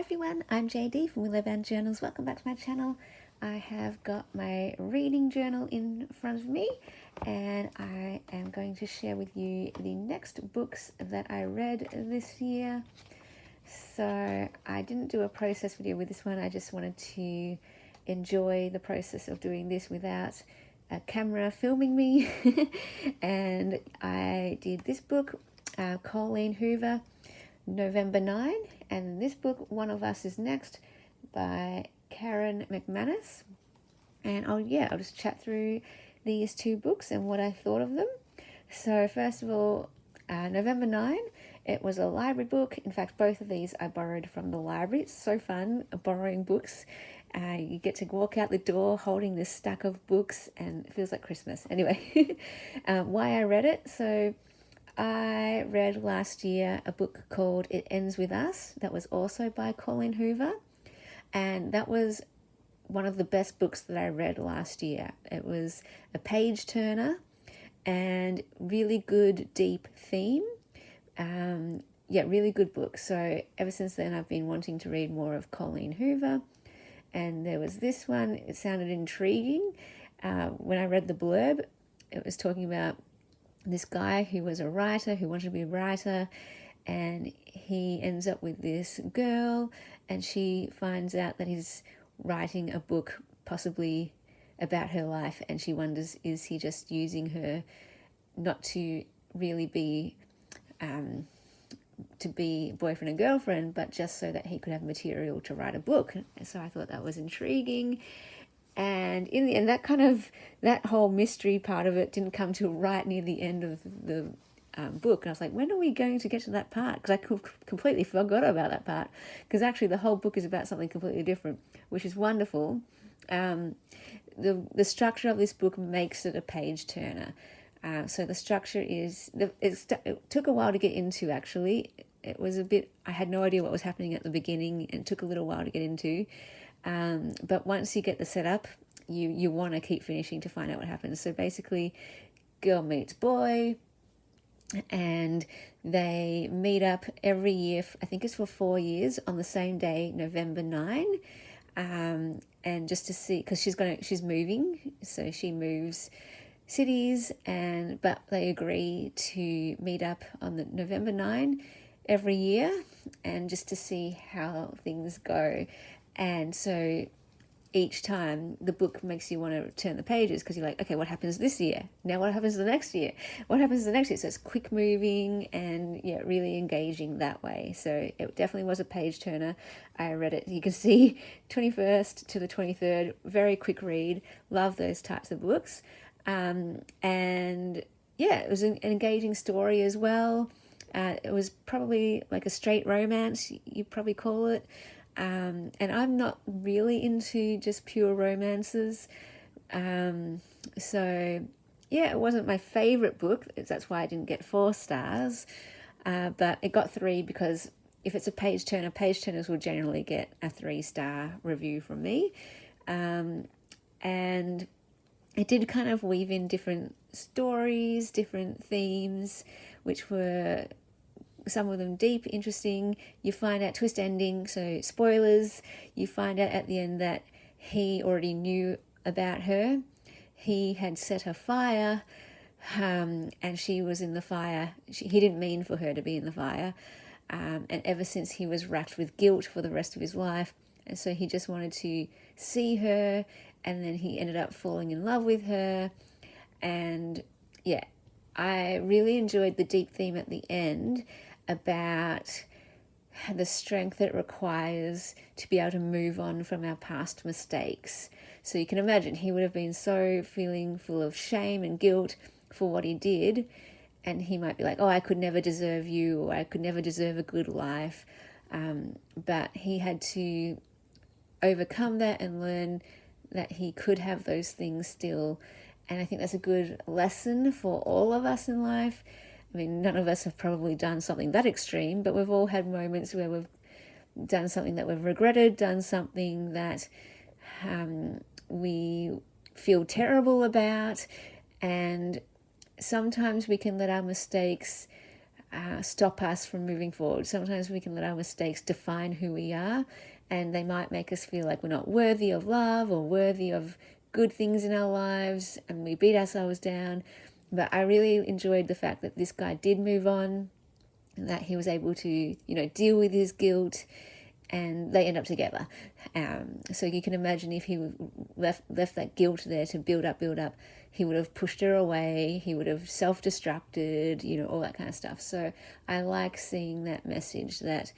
everyone, I'm JD from Willow Journals. Welcome back to my channel. I have got my reading journal in front of me and I am going to share with you the next books that I read this year. So I didn't do a process video with this one. I just wanted to enjoy the process of doing this without a camera filming me. And I did this book, Colleen Hoover, November 9, and this book, One of Us Is Next, by Karen McManus. And I'll just chat through these two books and what I thought of them. So first of all, November 9, it was a library book. In fact, both of these I borrowed from the library. It's so fun borrowing books. You get to walk out the door holding this stack of books and it feels like Christmas. Anyway, why I read it. So I read last year a book called It Ends With Us that was also by Colleen Hoover, and that was one of the best books that I read last year. It was a page turner and really good deep theme. Really good book. So ever since then I've been wanting to read more of Colleen Hoover, and there was this one. It sounded intriguing. When I read the blurb, it was talking about this guy who was a writer, who wanted to be a writer, and he ends up with this girl, and she finds out that he's writing a book possibly about her life, and she wonders, is he just using her not to really be to be boyfriend and girlfriend, but just so that he could have material to write a book. And so I thought that was intriguing. And in the end, that whole mystery part of it didn't come till right near the end of the book. And I was like, when are we going to get to that part? Because I completely forgot about that part. Because actually the whole book is about something completely different, which is wonderful. The structure of this book makes it a page turner. So the structure is, it took a while to get into actually. It was I had no idea what was happening at the beginning and it took a little while to get into. But once you get the setup, you want to keep finishing to find out what happens. So basically, girl meets boy, and they meet up every year. I think it's for 4 years on the same day, November 9. And just to see, because she's moving, so she moves cities, but they agree to meet up on the November 9 every year, and just to see how things go. And so each time the book makes you want to turn the pages, because you're like, okay, what happens this year? Now what happens the next year? What happens the next year? So it's quick moving and really engaging that way. So it definitely was a page turner. I read it, you can see 21st to the 23rd, very quick read. Love those types of books. And it was an engaging story as well. It was probably like a straight romance, you probably call it. And I'm not really into just pure romances. So it wasn't my favorite book. That's why I didn't get 4 stars. But it got 3 because if it's a page turner, page turners will generally get a 3-star review from me. And it did kind of weave in different stories, different themes, which were some of them deep, interesting. You find out twist ending, so spoilers. You find out at the end that he already knew about her. He had set her fire, and she was in the fire. He didn't mean for her to be in the fire. And ever since, he was racked with guilt for the rest of his life. And so he just wanted to see her, and then he ended up falling in love with her. And I really enjoyed the deep theme at the end about the strength that it requires to be able to move on from our past mistakes. So you can imagine he would have been feeling full of shame and guilt for what he did, and he might be like, oh, I could never deserve you, or I could never deserve a good life. But he had to overcome that and learn that he could have those things still. And I think that's a good lesson for all of us in life. I mean, none of us have probably done something that extreme, but we've all had moments where we've done something that we've regretted, done something that we feel terrible about. And sometimes we can let our mistakes stop us from moving forward. Sometimes we can let our mistakes define who we are, and they might make us feel like we're not worthy of love or worthy of good things in our lives, and we beat ourselves down. But I really enjoyed the fact that this guy did move on, and that he was able to, deal with his guilt, and they end up together. So you can imagine if he left that guilt there to build up, he would have pushed her away, he would have self-destructed, all that kind of stuff. So I like seeing that message that,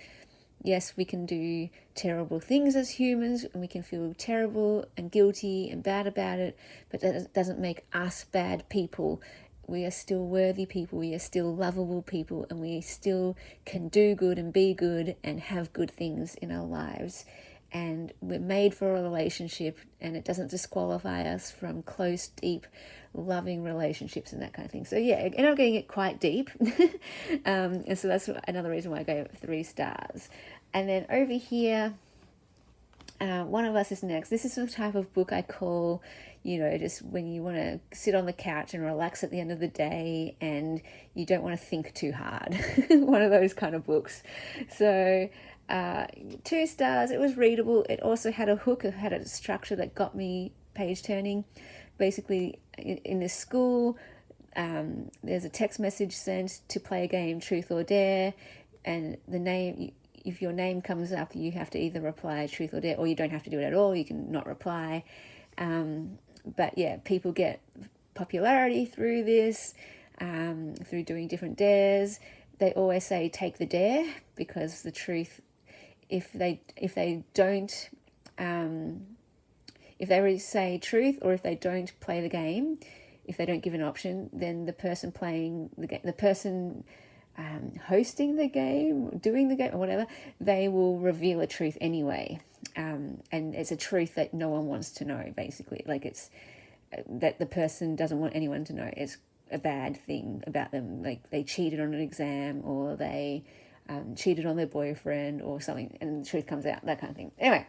yes, we can do terrible things as humans, and we can feel terrible and guilty and bad about it, but that doesn't make us bad people. We are still worthy people, we are still lovable people, and we still can do good and be good and have good things in our lives. And we're made for a relationship, and it doesn't disqualify us from close, deep, loving relationships and that kind of thing. So yeah, I ended up getting it quite deep. And so that's another reason why I gave it 3 stars. And then over here, One of Us is next. This is the type of book I call, just when you want to sit on the couch and relax at the end of the day and you don't want to think too hard. One of those kind of books. So 2 stars. It was readable. It also had a hook. It had a structure that got me page turning. Basically, in this school, there's a text message sent to play a game, Truth or Dare, and if your name comes up, you have to either reply Truth or Dare, or you don't have to do it at all. You can not reply. But yeah, people get popularity through this, through doing different dares. They always say take the dare, because the truth, if they don't, if they say truth, or if they don't play the game, if they don't give an option, then the person playing the game, the person hosting the game, doing the game, or whatever, they will reveal a truth anyway. And it's a truth that no one wants to know, basically. Like, it's that the person doesn't want anyone to know. It's a bad thing about them. Like, they cheated on an exam, or they cheated on their boyfriend or something, and the truth comes out, that kind of thing. Anyway,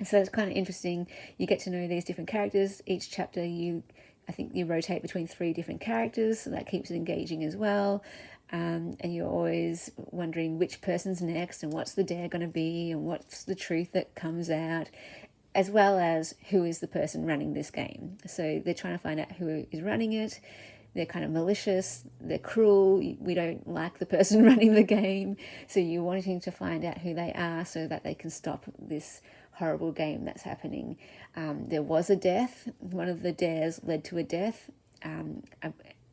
so it's kind of interesting. You get to know these different characters. Each chapter, I think you rotate between 3 different characters, so that keeps it engaging as well. And you're always wondering which person's next, and what's the dare going to be, and what's the truth that comes out, as well as who is the person running this game. So they're trying to find out who is running it. They're kind of malicious, they're cruel, we don't like the person running the game, so you're wanting to find out who they are so that they can stop this horrible game that's happening. There was a death. One of the dares led to a death, an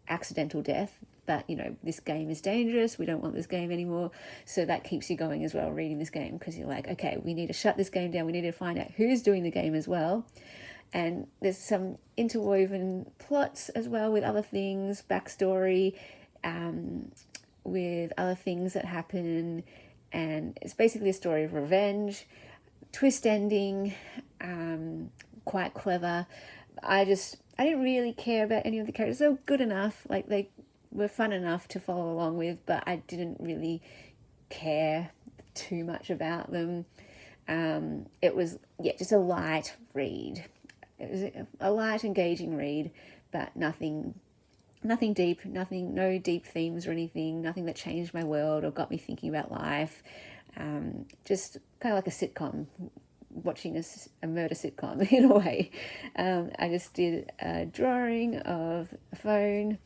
accidental death, but this game is dangerous, we don't want this game anymore. So that keeps you going as well, reading this game, because you're like, okay, we need to shut this game down, we need to find out who's doing the game as well. And there's some interwoven plots as well with other things, backstory, with other things that happen. And it's basically a story of revenge, twist ending, quite clever. I didn't really care about any of the characters. They were good enough, like they were fun enough to follow along with, but I didn't really care too much about them. It was, just a light read. It was a light, engaging read, but nothing deep, no deep themes or anything, nothing that changed my world or got me thinking about life. Just kind of like a sitcom, watching a murder sitcom in a way. I just did a drawing of a phone,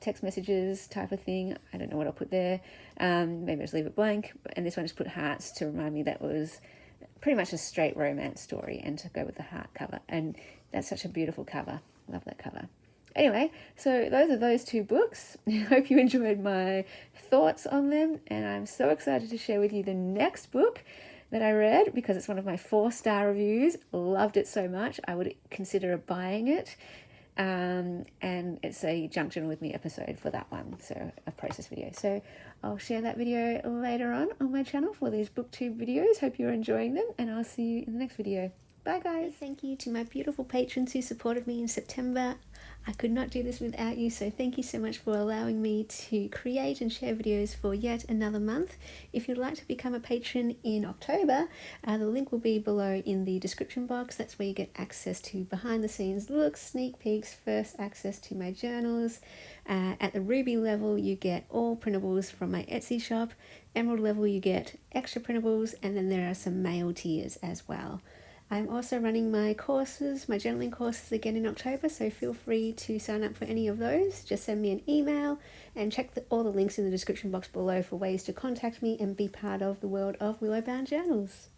text messages type of thing. I don't know what I'll put there. Maybe I'll just leave it blank. And this one just put hearts to remind me that was pretty much a straight romance story, and to go with the heart cover. And that's such a beautiful cover. Love that cover. Anyway, so those are those 2 books. I hope you enjoyed my thoughts on them, and I'm so excited to share with you the next book that I read, because it's one of my 4-star reviews. Loved it so much, I would consider buying it. And it's a Junk Journal with Me episode for that one, so a process video. So I'll share that video later on my channel for these Booktube videos. Hope you're enjoying them, and I'll see you in the next video. Bye, guys. Thank you to my beautiful patrons who supported me in September. I could not do this without you, so thank you so much for allowing me to create and share videos for yet another month. If you'd like to become a patron in October, the link will be below in the description box. That's where you get access to behind the scenes looks, sneak peeks, first access to my journals. At the Ruby level, you get all printables from my Etsy shop. Emerald level, you get extra printables, and then there are some mail tiers as well. I'm also running my courses, my journaling courses again in October, so feel free to sign up for any of those. Just send me an email and check all the links in the description box below for ways to contact me and be part of the world of Willow Bound Journals.